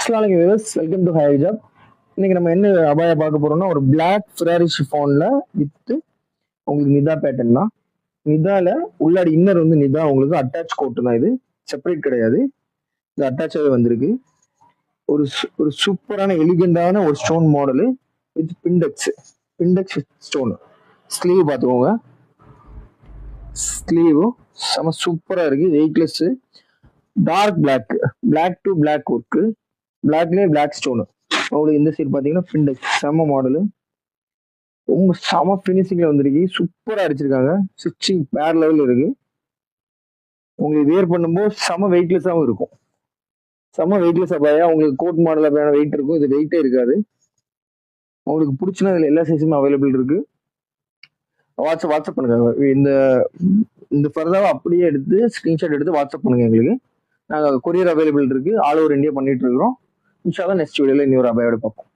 அஸ்ஸலாமு அலைக்கும் viewers, welcome to high ஹிஜாப். இன்னைக்கு நம்ம என்ன அபாயா பார்க்க போறோம்னா, ஒரு பிளாக் ஃபெராரி ஷிஃபான்ல வித் உங்களுக்கு நிதா பேட்டர்ன் தான். நிதால உள்ளாடி இன்னர் வந்து நிதா உங்களுக்கு அட்டாச் கோட் தான், இது செப்பரேட் கிடையாது, இது அட்டாச்சாகவே வந்திருக்கு. ஒரு சூப்பரான எலிகண்டான ஒரு ஸ்டோன் மாடலு வித் பிண்டெக்ஸ் ஸ்டோன். ஸ்லீவ் பார்த்துக்கோங்க, ஸ்லீவும் செம சூப்பரா இருக்கு, weightless, dark black to black work, பிளாக்லேயே பிளாக் ஸ்டோனு. உங்களுக்கு இந்த சைடு பார்த்தீங்கன்னா பிண்டெக்ஸ் செம மாடலு, ரொம்ப செம ஃபினிஷிங்ல வந்திருக்கு, சூப்பரா அடிச்சிருக்காங்க, ஸ்டிச்சிங் வேற லெவலில் இருக்கு. உங்களுக்கு வேர் பண்ணும்போது செம வெயிட்லெஸ்ஸாகவும் இருக்கும், செம வெயிட்லெஸ் அபாயா. உங்களுக்கு கோட் மாடல் அபாயான வெயிட் இருக்கும், இது வெயிட்டே இருக்காது. உங்களுக்கு பிடிச்சுன்னா இதில் எல்லா சைஸுமே அவைலபிள் இருக்கு. வாட்ஸ்அப் பண்ணுங்க. இந்த ஃபர்தாவை அப்படியே எடுத்து ஸ்கிரீன்ஷாட் எடுத்து வாட்ஸ்அப் பண்ணுங்க எங்களுக்கு. நாங்கள் கொரியர் அவைலபிள் இருக்கு, ஆல் ஓவர் இந்தியா பண்ணிட்டு இருக்கிறோம். இன்ஷால்லா நெக்ஸ்ட் வீடியோல இன்னொரு அபாயோட பார்ப்போம்.